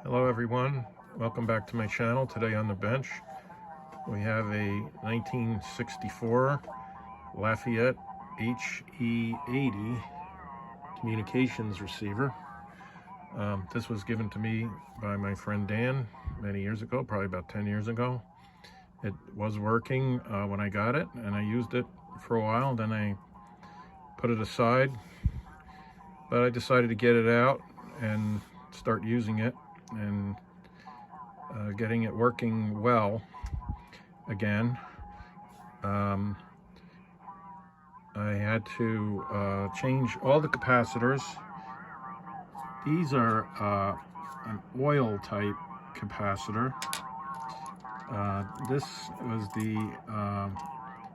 Hello everyone, welcome back to my channel. Today on the bench we have a 1964 Lafayette HE-80 communications receiver. This was given to me by my friend Dan many years ago, probably about 10 years ago. It was working when I got it, and I used it for a while. Then I put it aside, but I decided to get it out and start using it and getting it working well again. I had to change all the capacitors. These are an oil type capacitor. This was the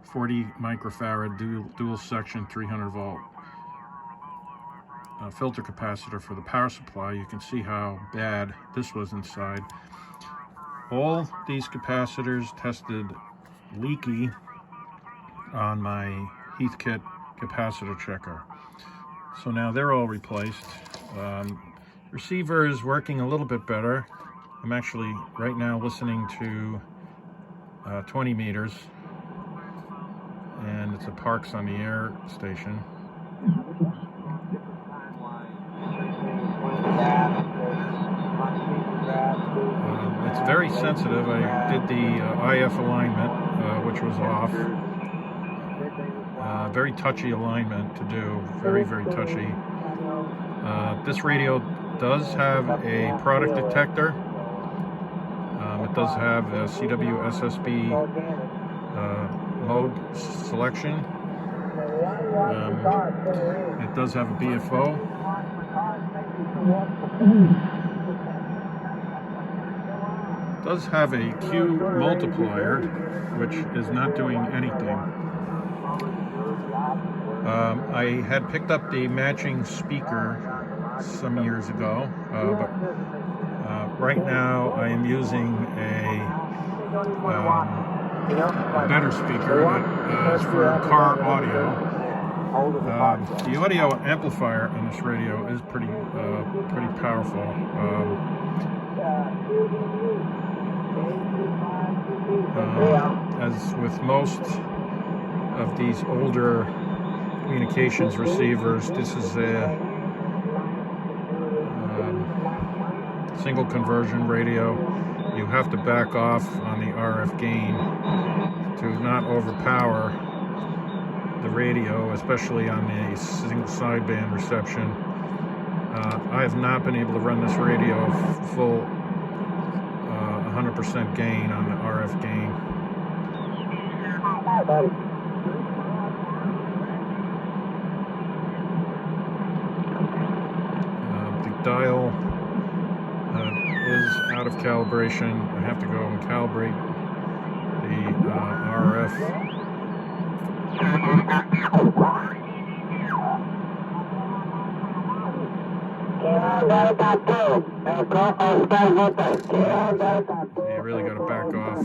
40 microfarad dual section 300 volt filter capacitor for the power supply. You can see how bad this was inside. All these capacitors tested leaky on my Heathkit capacitor checker. So now they're all replaced. Receiver is working a little bit better. I'm actually right now listening to 20 meters, and it's a Parks on the Air station. It's very sensitive. I did the IF alignment, which was off. Very touchy alignment to do, very touchy. This radio does have a product detector. It does have a CW-SSB mode selection. It does have a BFO. It does have a Q multiplier, which is not doing anything. I had picked up the matching speaker some years ago, but right now I am using a better speaker that is for car audio. The audio amplifier on this radio is pretty powerful. As with most of these older communications receivers, this is a single conversion radio. You have to back off on the RF gain to not overpower the radio, especially on the single sideband reception. I have not been able to run this radio full 100% gain on the RF gain. The dial is out of calibration. I have to go and calibrate the RF. You really got to back off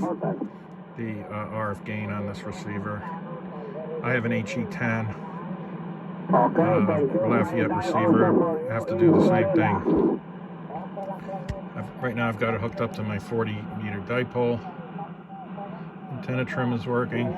the RF gain on this receiver. I have an HE-10 Lafayette receiver. I have to do the same thing. Right now I've got it hooked up to my 40 meter dipole. Antenna trim is working.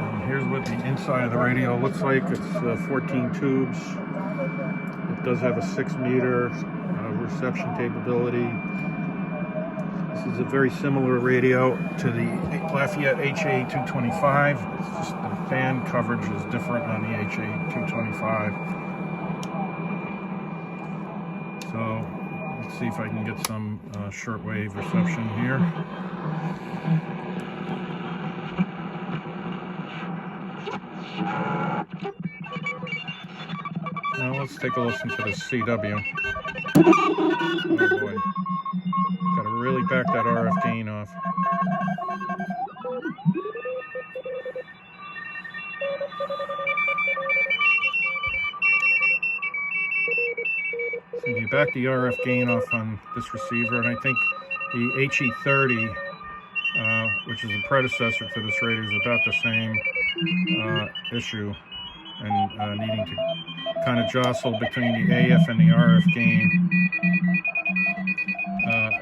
And here's what the inside of the radio looks like. It's 14 tubes. It does have a 6 meter reception capability. This is a very similar radio to the Lafayette HE-225. It's just the band coverage is different on the HE-225. So let's see if I can get some shortwave reception here. Now let's take a listen to the CW. Oh boy. Gotta really back that RF gain off. backed the RF gain off on this receiver, and I think the HE-30, which is the predecessor to this radio, is about the same issue, and needing to kind of jostle between the AF and the RF gain.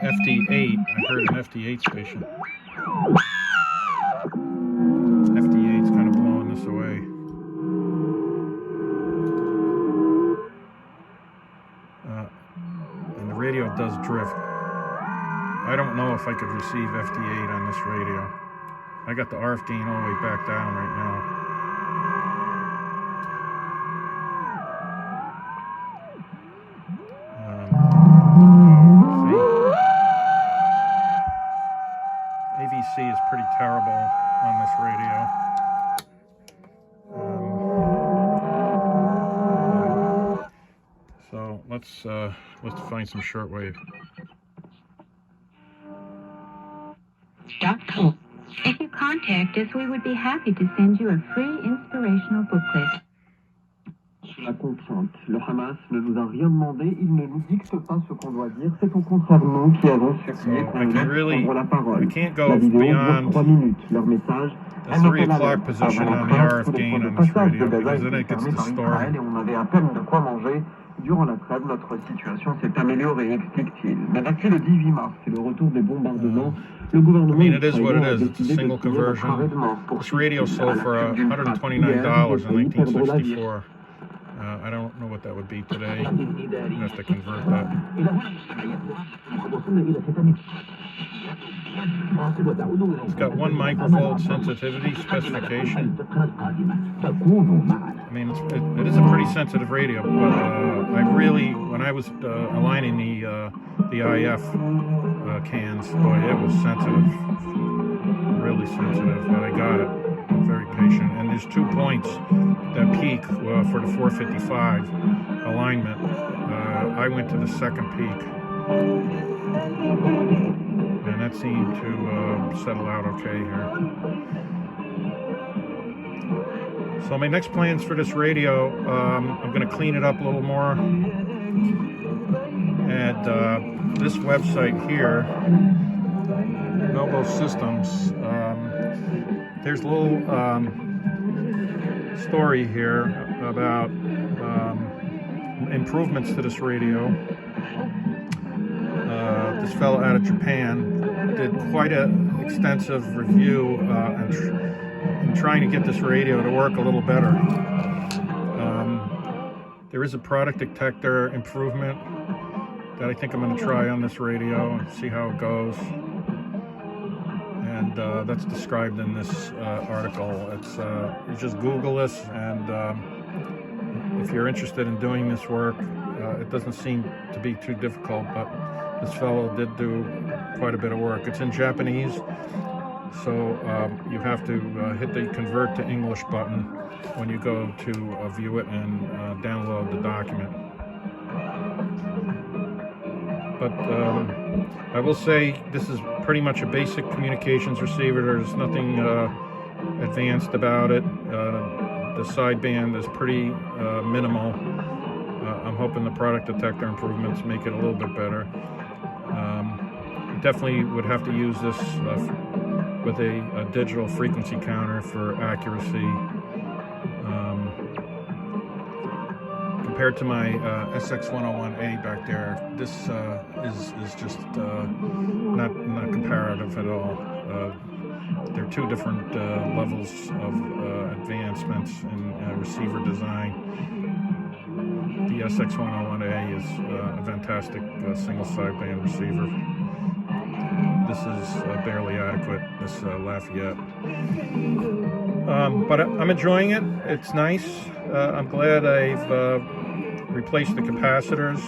FD8, I heard an FD8 station. FD8's kind of blowing this away. And the radio does drift. I don't know if I could receive FD8 on this radio. I got the RF gain all the way back down right now. AVC is pretty terrible on this radio. So let's find some shortwave. If you contact us, we would be happy to send you a free inspirational booklet. La contrainte. Le Hamas ne nous a rien demandé, il ne nous dicte pas ce qu'on doit dire. C'est au contraire nous qui avons supplié qu'on nous prendre la parole. La vidéo dure 3 minutes. Leur message, the 3 o'clock position on the RF gain on this radio, because then it gets distorted. Et on avait à peine de quoi manger. Durant la trêve, notre situation s'est améliorée, explique-t-il. Mais depuis le 18 mars et le retour des bombardements, le gouvernement it is what it is. It's a single conversion. This radio sold for $129 in 1964. I don't know what that would be today. You have to convert that. It's got 1 microvolt sensitivity specification. I mean, it is a pretty sensitive radio, but I really, when I was aligning the IF cans, boy, it was sensitive, really sensitive, but I got it. I'm very patient, and there's 2 points that peak for the 455 alignment. I went to the second peak, and that seemed to settle out okay here. So my next plans for this radio, I'm going to clean it up a little more, and this website here, Novo Systems, there's a little story here about improvements to this radio. This fellow out of Japan did quite an extensive review and trying to get this radio to work a little better. There is a product detector improvement that I think I'm going to try on this radio and see how it goes. And that's described in this article. It's you just Google this, and if you're interested in doing this work, it doesn't seem to be too difficult, but this fellow did do quite a bit of work. It's in Japanese, so you have to hit the convert to English button when you go to view it and download the document. But I will say this is pretty much a basic communications receiver. There's nothing advanced about it. The sideband is pretty minimal. I'm hoping the product detector improvements make it a little bit better. Definitely would have to use this with a digital frequency counter for accuracy. Compared to my SX101A back there, this is just not comparative at all. There are 2 different levels of advancements in receiver design. The SX101A is a fantastic single sideband receiver. This is barely adequate, this Lafayette. But I'm enjoying it. It's nice. I'm glad I've replaced the capacitors,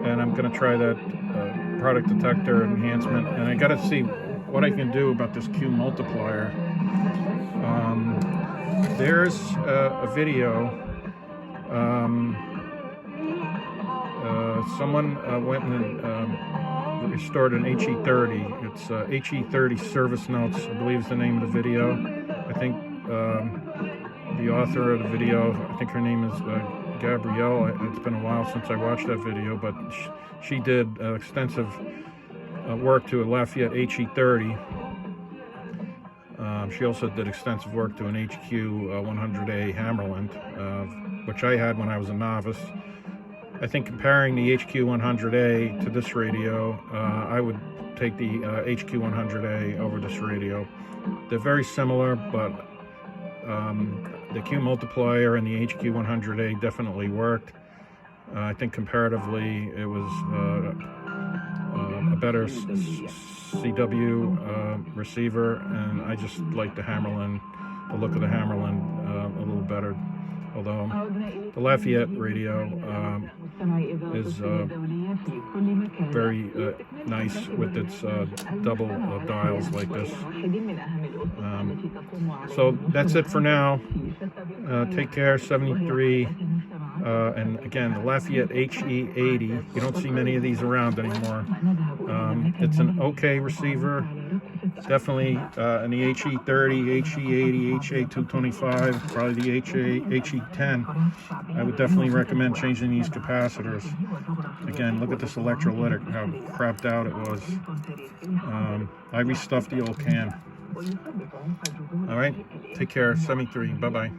and I'm going to try that product detector enhancement. And I got to see what I can do about this Q multiplier. There's a video. Someone went and restored an HE-30. It's HE-30 service notes, I believe is the name of the video. I think the author of the video, I think her name is Gabrielle. It's been a while since I watched that video, but she did extensive work to a Lafayette HE-30. She also did extensive work to an HQ-100A Hammerland, which I had when I was a novice. I think comparing the HQ-100A to this radio, I would take the HQ-100A over this radio. They're very similar, but the Q multiplier and the HQ-100A definitely worked. I think comparatively it was a better CW receiver, and I just like the Hammerland, the look of the Hammerland a little better. Although the Lafayette radio is very nice with its double dials like this. So that's it for now. Take care, 73. And again, the Lafayette HE-80. You don't see many of these around anymore. It's an okay receiver. Definitely in the HE-30, HE-80, HE-225, probably the HE-10. I would definitely recommend changing these capacitors. Again, look at this electrolytic, how crapped out it was. I restuffed the old can. All right, take care, 73. Bye-bye.